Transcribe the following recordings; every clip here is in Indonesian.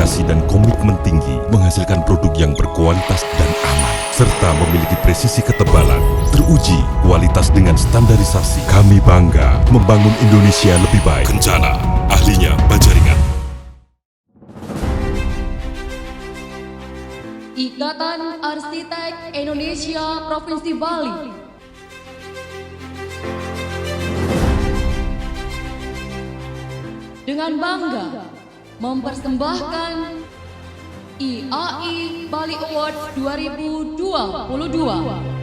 dedikasi dan komitmen tinggi menghasilkan produk yang berkualitas dan aman, serta memiliki presisi ketebalan, teruji kualitas dengan standarisasi. Kami bangga membangun Indonesia lebih baik. Kencana, ahlinya Bajaringan. Ikatan Arsitek Indonesia Provinsi Bali dengan bangga mempersembahkan IAI Bali Awards 2022.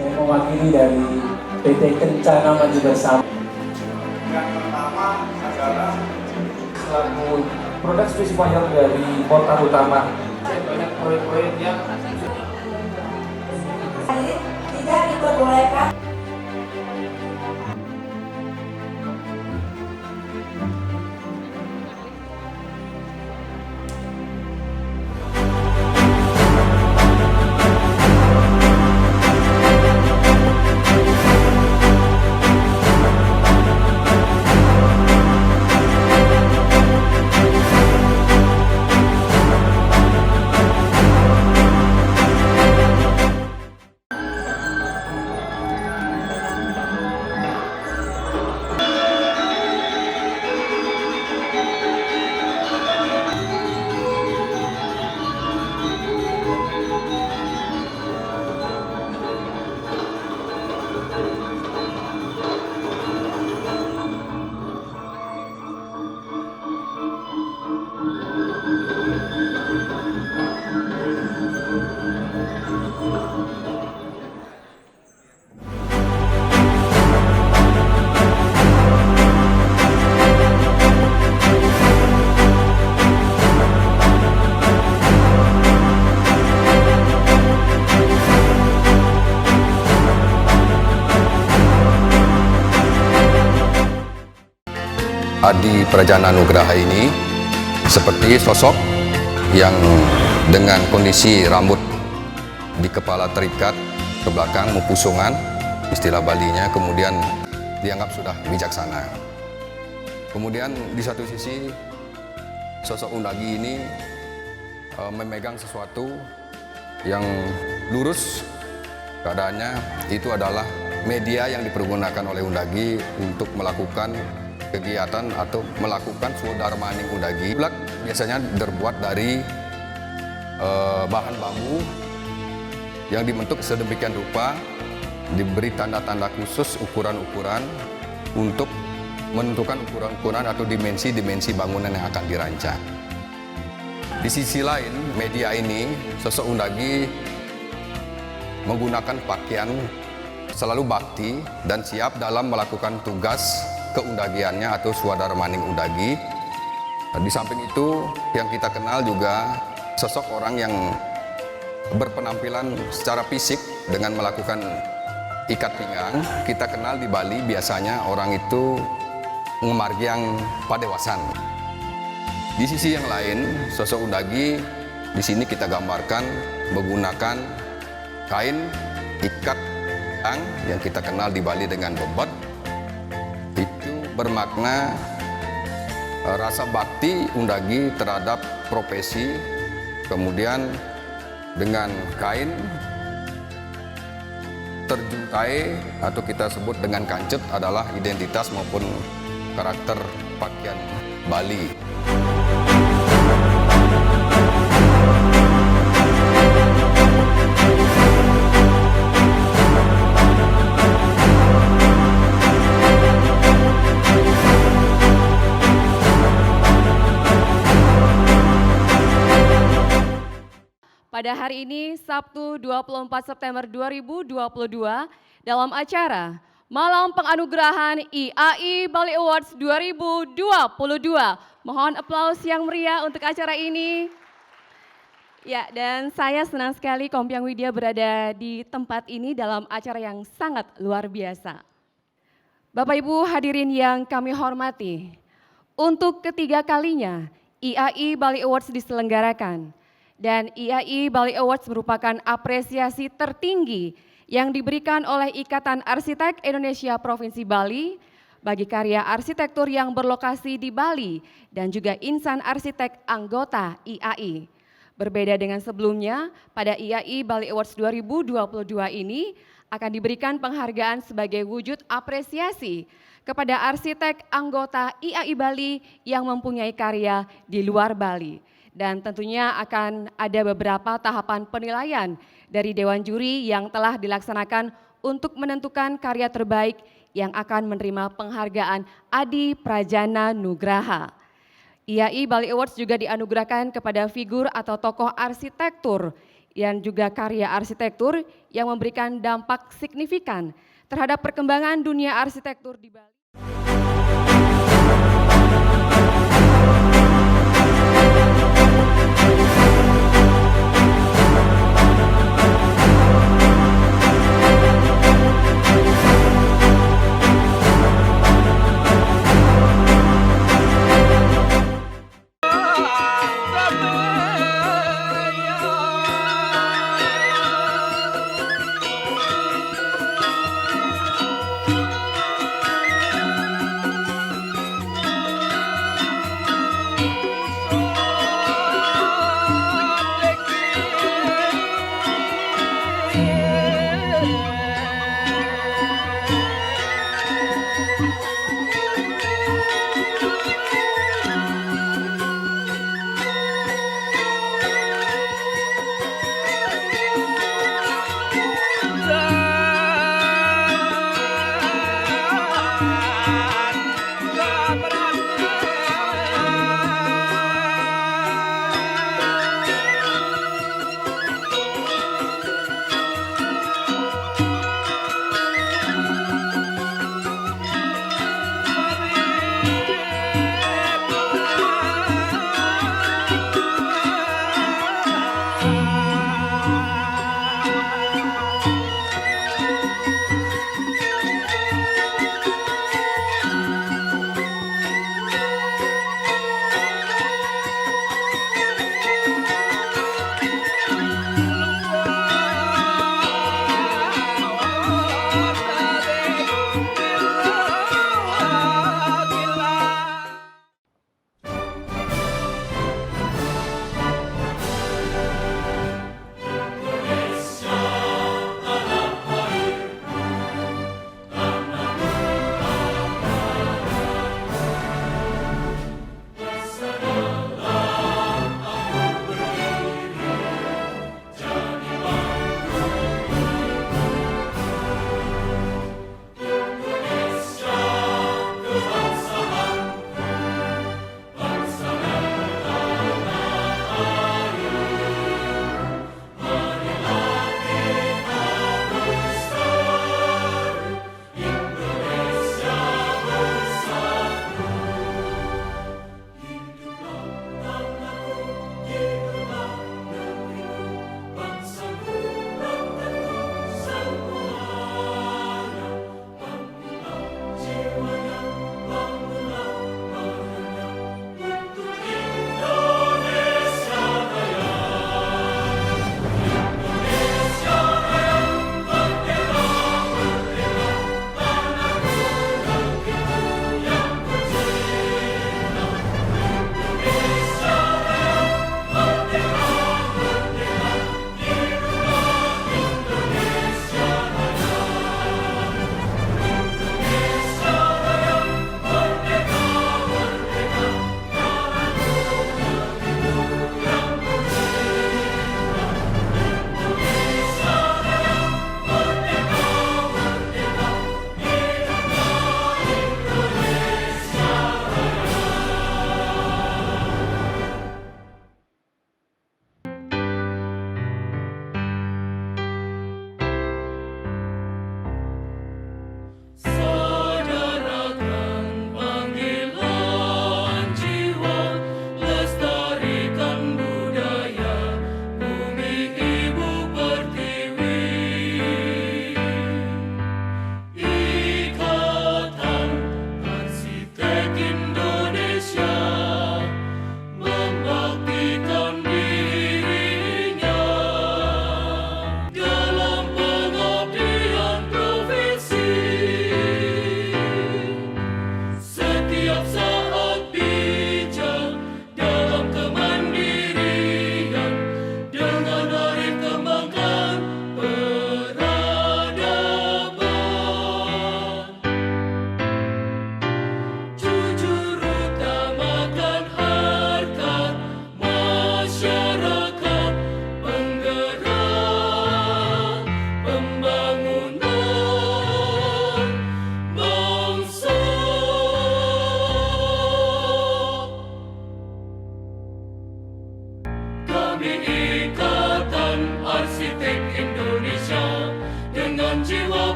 Saya mewakili dari PT Kencana Maju Bersama. Yang pertama adalah Selaku produk spesifier dari Portal Utama. banyak proyek-proyek yang tidak diperbolehkan. Adi Prajana Nugraha ini seperti sosok yang dengan kondisi rambut di kepala terikat ke belakang, mempusungan, istilah Balinya, kemudian dianggap sudah bijaksana. Kemudian di satu sisi sosok Undagi ini memegang sesuatu yang lurus keadaannya, itu adalah media yang dipergunakan oleh Undagi untuk melakukan kegiatan atau melakukan Swodharma Maning Undagi. Blak biasanya terbuat dari bahan bambu yang dibentuk sedemikian rupa, diberi tanda-tanda khusus ukuran-ukuran untuk menentukan ukuran-ukuran atau dimensi-dimensi bangunan yang akan dirancang. Di sisi lain, media ini, sosok Undagi menggunakan pakaian selalu bakti dan siap dalam melakukan tugas keundagiannya atau swadara maning undagi. Di samping itu yang kita kenal juga sosok orang yang berpenampilan secara fisik dengan melakukan ikat pinggang. Kita kenal di Bali biasanya orang itu ngemargiang padewasan. Di sisi yang lain, sosok undagi di sini kita gambarkan menggunakan kain ikat pinggang yang kita kenal di Bali dengan bebot. Itu bermakna rasa bakti undagi terhadap profesi, kemudian dengan kain terjuntai atau kita sebut dengan kancet adalah identitas maupun karakter pakaian Bali. Pada hari ini, Sabtu 24 September 2022, dalam acara Malam Penganugerahan IAI Bali Awards 2022. Mohon aplaus yang meriah untuk acara ini. Ya, dan saya senang sekali Kompiang Widya berada di tempat ini dalam acara yang sangat luar biasa. Bapak Ibu hadirin yang kami hormati, untuk ketiga kalinya IAI Bali Awards diselenggarakan. Dan IAI Bali Awards merupakan apresiasi tertinggi yang diberikan oleh Ikatan Arsitek Indonesia Provinsi Bali bagi karya arsitektur yang berlokasi di Bali dan juga insan arsitek anggota IAI. Berbeda dengan sebelumnya, pada IAI Bali Awards 2022 ini akan diberikan penghargaan sebagai wujud apresiasi kepada arsitek anggota IAI Bali yang mempunyai karya di luar Bali. Dan tentunya akan ada beberapa tahapan penilaian dari Dewan Juri yang telah dilaksanakan untuk menentukan karya terbaik yang akan menerima penghargaan Adi Prajana Nugraha. IAI Bali Awards juga dianugerahkan kepada figur atau tokoh arsitektur dan juga karya arsitektur yang memberikan dampak signifikan terhadap perkembangan dunia arsitektur di Bali.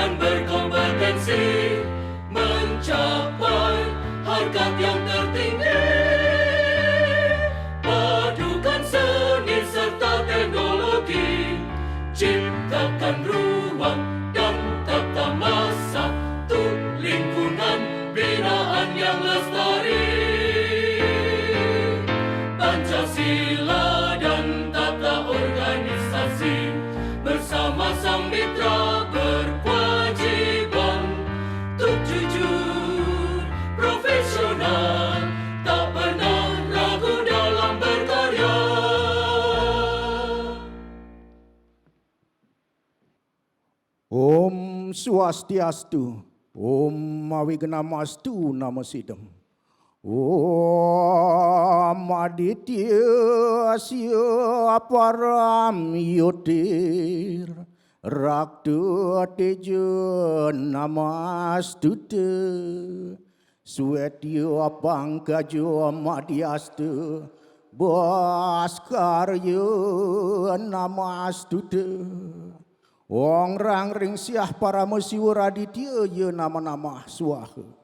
dan berkompetensi mencapai harkat yang tertinggi. Padukan seni serta teknologi, ciptakan ruang dan tata masa untuk lingkungan binaan yang lestari. Pancasila dan tata organisasi bersama sang mitra berkewajiban untuk jujur, profesional, tak pernah ragu dalam berkarya. Om Swastiastu, Om Awignamastu Namo Sidam. Om Aditya Asya Paramyotir Raktu Tejo Namastuta Swetyo Pangkajo Madhyastu Bhaskaryo Namastuta Wong rang ring siah Paramasiwa Raditya ye nama-nama swaha.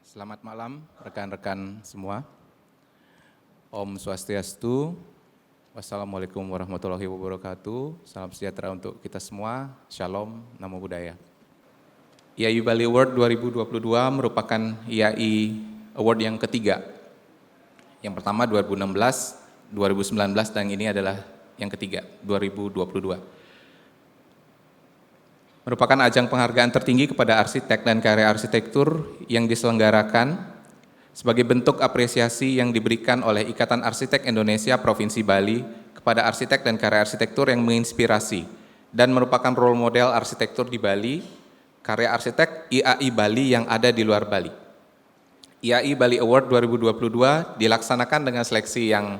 Selamat malam rekan-rekan semua. Om Swastiastu. Wassalamualaikum warahmatullahi wabarakatuh. Salam sejahtera untuk kita semua. Shalom, Namo Buddhaya. IAI Bali Award 2022 merupakan IAI Award yang ketiga. Yang pertama 2016, 2019 dan ini adalah yang ketiga, 2022. Merupakan ajang penghargaan tertinggi kepada arsitek dan karya arsitektur yang diselenggarakan sebagai bentuk apresiasi yang diberikan oleh Ikatan Arsitek Indonesia Provinsi Bali kepada arsitek dan karya arsitektur yang menginspirasi dan merupakan role model arsitektur di Bali, karya arsitek IAI Bali yang ada di luar Bali. IAI Bali Award 2022 dilaksanakan dengan seleksi yang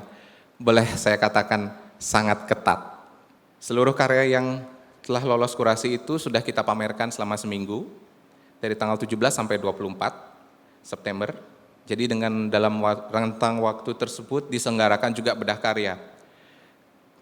boleh saya katakan sangat ketat. Seluruh karya yang telah lolos kurasi itu sudah kita pamerkan selama seminggu, dari tanggal 17 sampai 24 September. Jadi dengan dalam rentang waktu tersebut diselenggarakan juga bedah karya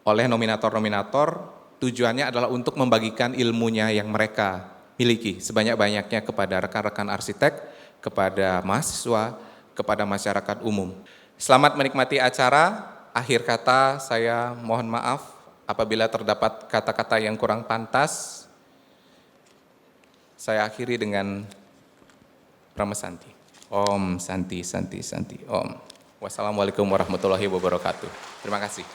oleh nominator-nominator. Tujuannya adalah untuk membagikan ilmunya yang mereka miliki sebanyak-banyaknya kepada rekan-rekan arsitek, kepada mahasiswa, kepada masyarakat umum. Selamat menikmati acara. Akhir kata saya mohon maaf apabila terdapat kata-kata yang kurang pantas. Saya akhiri dengan Pramesanti. Om Santi Santi Santi Om. Wassalamualaikum warahmatullahi wabarakatuh. Terima kasih.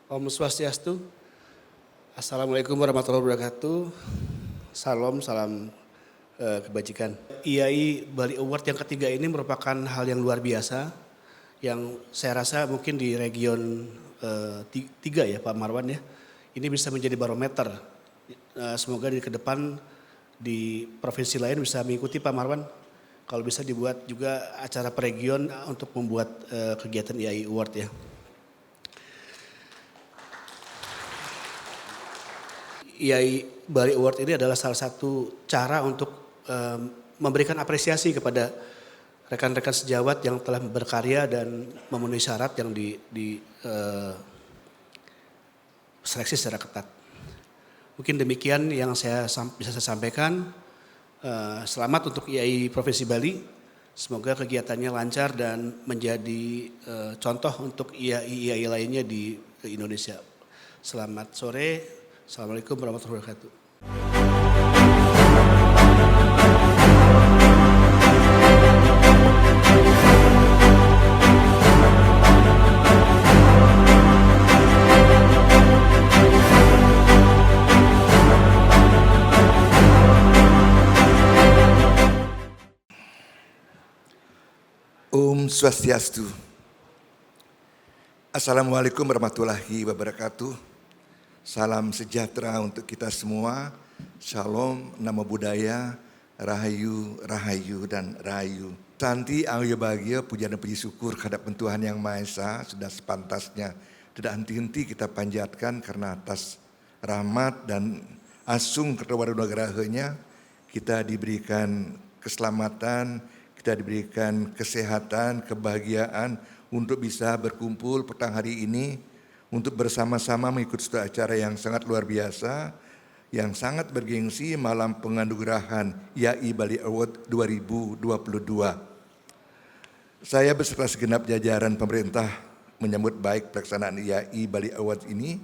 Om Swastiastu. Assalamualaikum warahmatullahi wabarakatuh. Salam kebajikan. IAI Bali Award yang ketiga ini merupakan hal yang luar biasa, yang saya rasa mungkin di region 3 ya Pak Marwan ya, ini bisa menjadi barometer. Semoga di ke depan di provinsi lain bisa mengikuti Pak Marwan. Kalau bisa dibuat juga acara per region untuk membuat kegiatan IAI Award ya. IAI Bali Award ini adalah salah satu cara untuk memberikan apresiasi kepada rekan-rekan sejawat yang telah berkarya dan memenuhi syarat yang seleksi secara ketat. Mungkin demikian yang bisa saya sampaikan. Selamat untuk IAI Provinsi Bali. Semoga kegiatannya lancar dan menjadi contoh untuk IAI lainnya di Indonesia. Selamat sore. Assalamualaikum warahmatullahi wabarakatuh. Om Swastiastu. Assalamualaikum warahmatullahi wabarakatuh. Salam sejahtera untuk kita semua. Shalom, namo buddhaya, rahayu, rahayu, dan rahayu. Santi, ayo bahagia, puja dan puji syukur kehadap Tuhan Yang Maha Esa sudah sepantasnya. Tidak henti-henti kita panjatkan karena atas rahmat dan asung kertawarunagaraha-Nya kita diberikan keselamatan, kita diberikan kesehatan, kebahagiaan untuk bisa berkumpul petang hari ini untuk bersama-sama mengikuti suatu acara yang sangat luar biasa, yang sangat bergengsi, malam penganugerahan IAI Bali Award 2022. Saya beserta segenap jajaran pemerintah menyambut baik pelaksanaan IAI Bali Award ini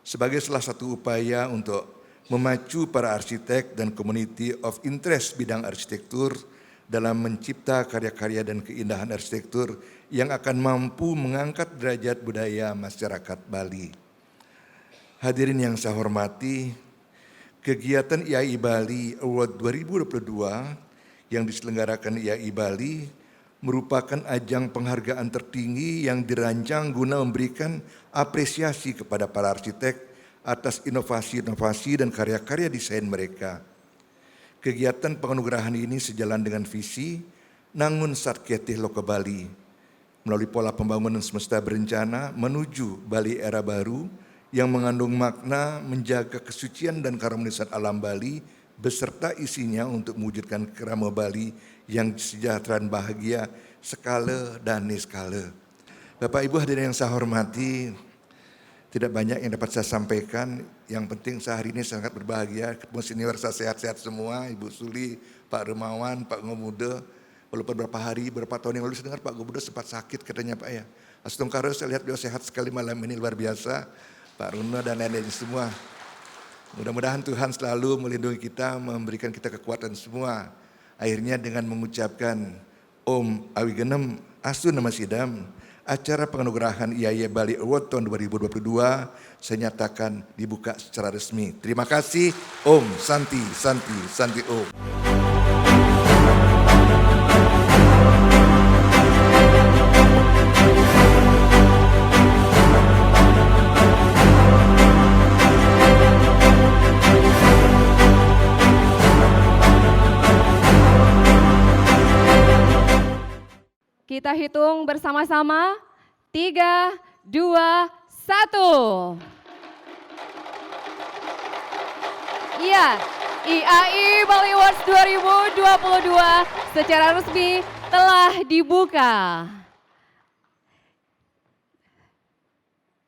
sebagai salah satu upaya untuk memacu para arsitek dan community of interest bidang arsitektur dalam mencipta karya-karya dan keindahan arsitektur yang akan mampu mengangkat derajat budaya masyarakat Bali. Hadirin yang saya hormati, kegiatan IAI Bali Award 2022 yang diselenggarakan IAI Bali merupakan ajang penghargaan tertinggi yang dirancang guna memberikan apresiasi kepada para arsitek atas inovasi-inovasi dan karya-karya desain mereka. Kegiatan penganugerahan ini sejalan dengan visi Nangun Satketih Loka Bali melalui pola pembangunan semesta berencana menuju Bali era baru yang mengandung makna menjaga kesucian dan keharmonisan alam Bali beserta isinya untuk mewujudkan kerama Bali yang sejahtera dan bahagia skala dan niskala. Bapak Ibu hadirin yang saya hormati, tidak banyak yang dapat saya sampaikan. Yang penting saya hari ini sangat berbahagia ketemu senior saya sehat-sehat semua, Ibu Suli, Pak Remawan, Pak Ngomuda. Walaupun beberapa tahun yang lalu saya dengar Pak Ngomuda sempat sakit katanya Pak ya. Astungkara saya lihat beliau sehat sekali malam ini, luar biasa. Pak Runa dan lain-lain semua. Mudah-mudahan Tuhan selalu melindungi kita, memberikan kita kekuatan semua. Akhirnya dengan mengucapkan Om Awigenem Astu Nama Sidam, acara penganugerahan IAI Bali Award tahun 2022 saya nyatakan dibuka secara resmi. Terima kasih. Om Santi, Santi, Santi Om. Kita hitung bersama-sama, 3, 2, 1. Iya, IAI Bali Awards 2022 secara resmi telah dibuka.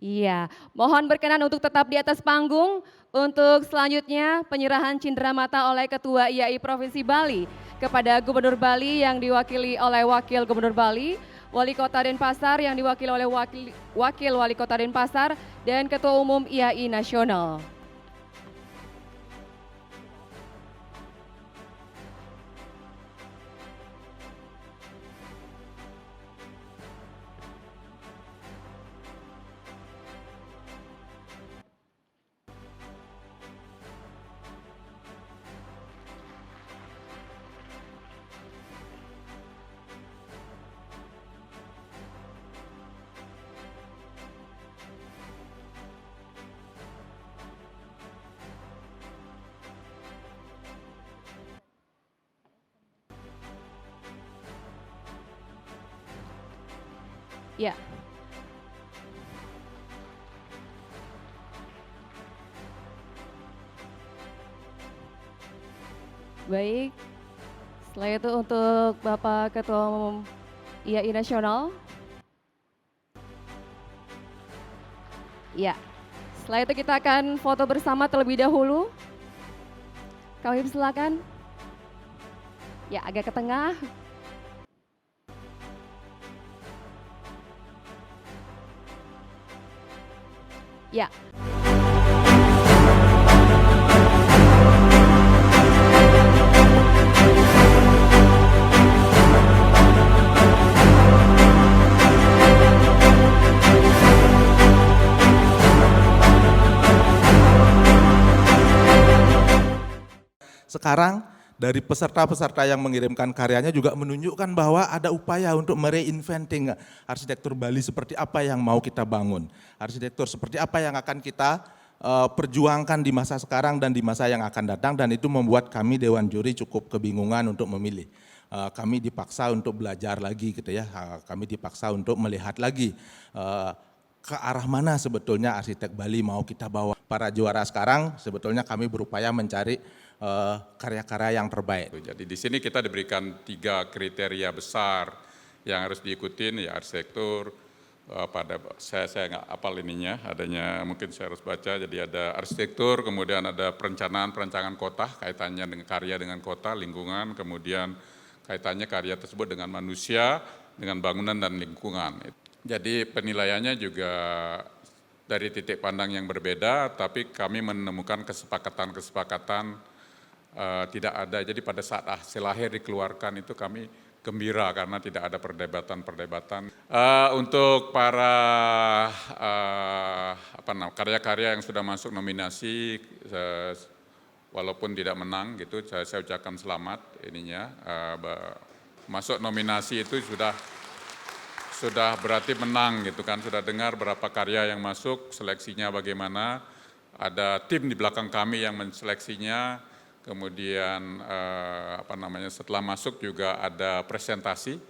Iya, mohon berkenan untuk tetap di atas panggung. Untuk selanjutnya penyerahan cenderamata oleh Ketua IAI Provinsi Bali kepada Gubernur Bali yang diwakili oleh Wakil Gubernur Bali, Wali Kota Denpasar yang diwakili oleh Wakil Wali Kota Denpasar, dan Ketua Umum IAI Nasional. Ya. Baik. Setelah itu untuk Bapak Ketua Umum IAI Nasional. Ya. Setelah itu kita akan foto bersama terlebih dahulu. Kami silakan. Ya, agak ke tengah. Ya. Sekarang dari peserta-peserta yang mengirimkan karyanya juga menunjukkan bahwa ada upaya untuk mereinventing arsitektur Bali seperti apa yang mau kita bangun. Arsitektur seperti apa yang akan kita perjuangkan di masa sekarang dan di masa yang akan datang, dan itu membuat kami Dewan Juri cukup kebingungan untuk memilih. Kami dipaksa untuk belajar lagi gitu ya, kami dipaksa untuk melihat lagi ke arah mana sebetulnya arsitek Bali mau kita bawa. Para juara sekarang sebetulnya kami berupaya mencari karya-karya yang terbaik. Jadi di sini kita diberikan 3 kriteria besar yang harus diikutin, ya arsitektur, saya nggak hafal ininya, adanya mungkin saya harus baca. Jadi ada arsitektur, kemudian ada perencanaan kota, kaitannya dengan karya dengan kota, lingkungan, kemudian kaitannya karya tersebut dengan manusia, dengan bangunan dan lingkungan. Jadi penilaiannya juga dari titik pandang yang berbeda, tapi kami menemukan kesepakatan tidak ada. Jadi pada saat hasil akhir dikeluarkan itu kami gembira karena tidak ada perdebatan. Untuk para karya-karya yang sudah masuk nominasi, walaupun tidak menang gitu, saya ucapkan selamat ininya. Masuk nominasi itu sudah berarti menang gitu kan. Sudah dengar berapa karya yang masuk, seleksinya bagaimana. Ada tim di belakang kami yang menseleksinya. Kemudian setelah masuk juga ada presentasi.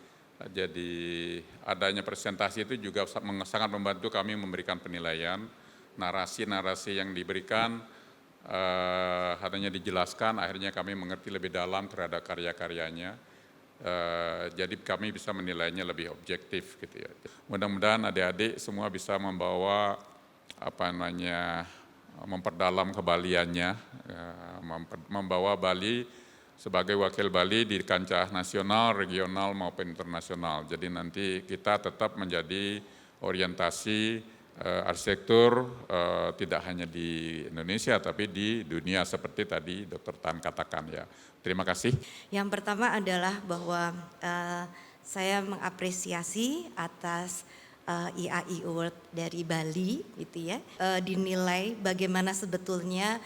Jadi adanya presentasi itu juga sangat membantu kami memberikan penilaian. Narasi-narasi yang diberikan hanya dijelaskan, akhirnya kami mengerti lebih dalam terhadap karya-karyanya. Jadi kami bisa menilainya lebih objektif gitu ya. Mudah-mudahan adik-adik semua bisa membawa memperdalam kebaliannya, membawa Bali sebagai wakil Bali di kancah nasional, regional maupun internasional. Jadi nanti kita tetap menjadi orientasi arsitektur tidak hanya di Indonesia tapi di dunia seperti tadi Dr. Tan katakan ya. Terima kasih. Yang pertama adalah bahwa saya mengapresiasi atas IAI Award dari Bali gitu ya, dinilai bagaimana sebetulnya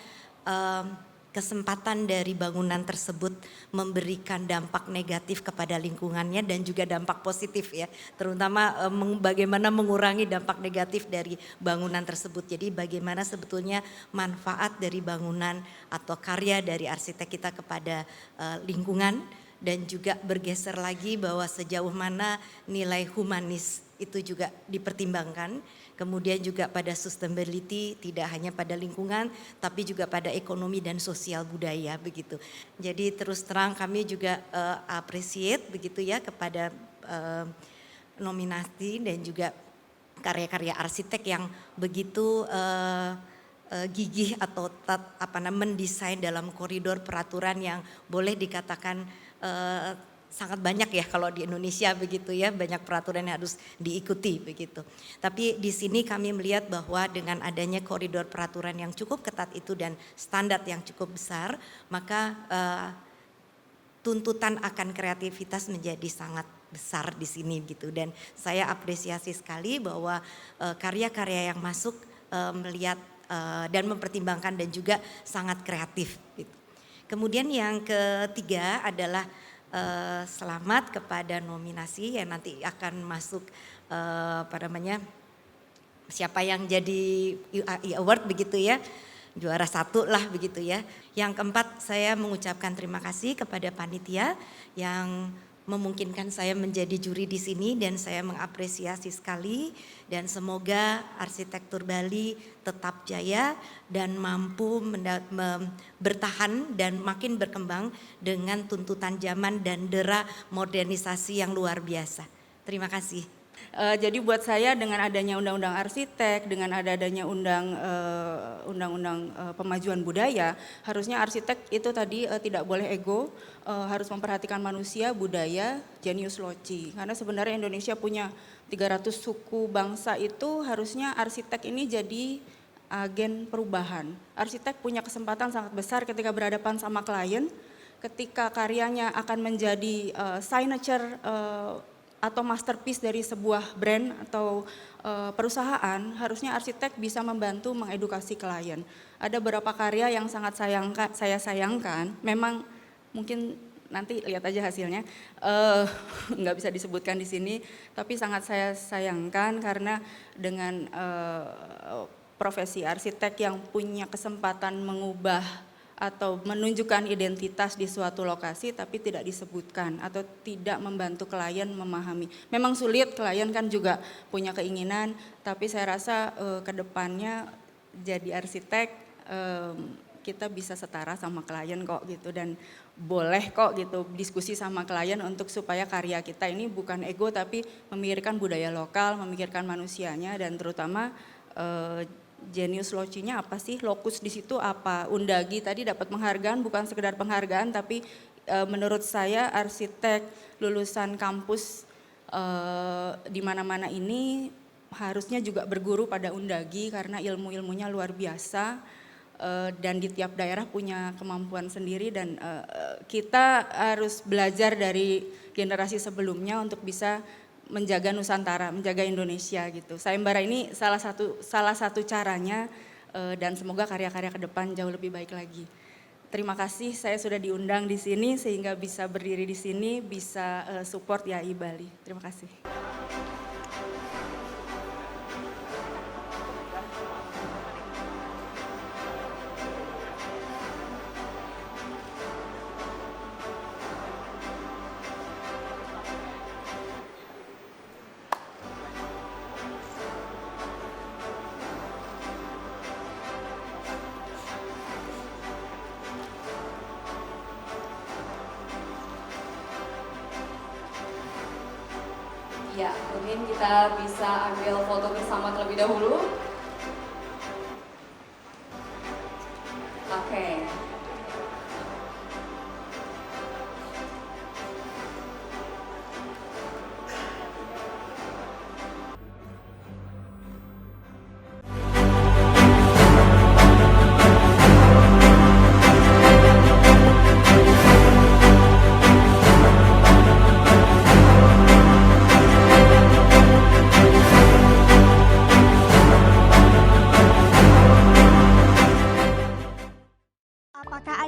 kesempatan dari bangunan tersebut memberikan dampak negatif kepada lingkungannya dan juga dampak positif ya, terutama bagaimana mengurangi dampak negatif dari bangunan tersebut. Jadi bagaimana sebetulnya manfaat dari bangunan atau karya dari arsitek kita kepada lingkungan, dan juga bergeser lagi bahwa sejauh mana nilai humanis itu juga dipertimbangkan. Kemudian juga pada sustainability, tidak hanya pada lingkungan tapi juga pada ekonomi dan sosial budaya begitu. Jadi terus terang kami juga appreciate begitu ya kepada nominasi dan juga karya-karya arsitek yang begitu gigih atau mendesain dalam koridor peraturan yang boleh dikatakan sangat banyak ya kalau di Indonesia begitu ya, banyak peraturan yang harus diikuti begitu. Tapi di sini kami melihat bahwa dengan adanya koridor peraturan yang cukup ketat itu dan standar yang cukup besar, maka tuntutan akan kreativitas menjadi sangat besar di sini gitu. Dan saya apresiasi sekali bahwa karya-karya yang masuk melihat dan mempertimbangkan dan juga sangat kreatif gitu. Kemudian yang ketiga adalah selamat kepada nominasi yang nanti akan masuk siapa yang jadi IAI Award begitu ya, juara 1 lah begitu ya. Yang keempat, saya mengucapkan terima kasih kepada panitia yang memungkinkan saya menjadi juri di sini, dan saya mengapresiasi sekali, dan semoga arsitektur Bali tetap jaya dan mampu bertahan dan makin berkembang dengan tuntutan zaman dan dera modernisasi yang luar biasa. Terima kasih. Jadi buat saya dengan adanya undang-undang arsitek, dengan adanya undang-undang pemajuan budaya, harusnya arsitek itu tadi tidak boleh ego, harus memperhatikan manusia, budaya, genius loci. Karena sebenarnya Indonesia punya 300 suku bangsa, itu harusnya arsitek ini jadi agen perubahan. Arsitek punya kesempatan sangat besar ketika berhadapan sama klien, ketika karyanya akan menjadi signature atau masterpiece dari sebuah brand atau perusahaan, harusnya arsitek bisa membantu mengedukasi klien. Ada beberapa karya yang sangat saya sayangkan, memang mungkin nanti lihat aja hasilnya, nggak bisa disebutkan di sini, tapi sangat saya sayangkan karena dengan profesi arsitek yang punya kesempatan mengubah atau menunjukkan identitas di suatu lokasi tapi tidak disebutkan atau tidak membantu klien memahami. Memang sulit, klien kan juga punya keinginan, tapi saya rasa ke depannya jadi arsitek kita bisa setara sama klien kok gitu, dan boleh kok gitu diskusi sama klien untuk supaya karya kita ini bukan ego tapi memikirkan budaya lokal, memikirkan manusianya, dan terutama Genius Loci-nya apa sih, lokus di situ apa. Undagi tadi dapat penghargaan, bukan sekedar penghargaan tapi menurut saya arsitek lulusan kampus di mana-mana ini harusnya juga berguru pada Undagi karena ilmu-ilmunya luar biasa dan di tiap daerah punya kemampuan sendiri, dan kita harus belajar dari generasi sebelumnya untuk bisa menjaga Nusantara, menjaga Indonesia gitu. Sayembara ini salah satu caranya, dan semoga karya-karya ke depan jauh lebih baik lagi. Terima kasih, saya sudah diundang di sini sehingga bisa berdiri di sini, bisa support IAI Bali. Terima kasih. Ya, mungkin kita bisa ambil foto bersama terlebih dahulu. Oke.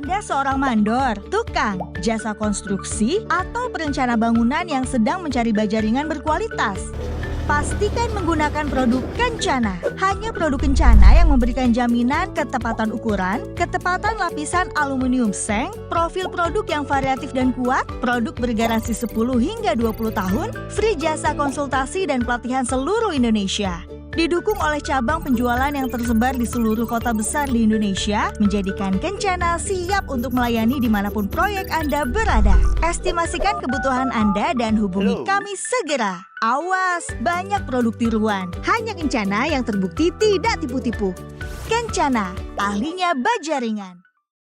Anda seorang mandor, tukang, jasa konstruksi, atau perencana bangunan yang sedang mencari baja ringan berkualitas. Pastikan menggunakan produk Kencana. Hanya produk Kencana yang memberikan jaminan ketepatan ukuran, ketepatan lapisan aluminium seng, profil produk yang variatif dan kuat, produk bergaransi 10 hingga 20 tahun, free jasa konsultasi dan pelatihan seluruh Indonesia. Didukung oleh cabang penjualan yang tersebar di seluruh kota besar di Indonesia, menjadikan Kencana siap untuk melayani dimanapun proyek Anda berada. Estimasikan kebutuhan Anda dan hubungi kami segera. Awas, banyak produk tiruan. Hanya Kencana yang terbukti tidak tipu-tipu. Kencana, ahlinya baja ringan.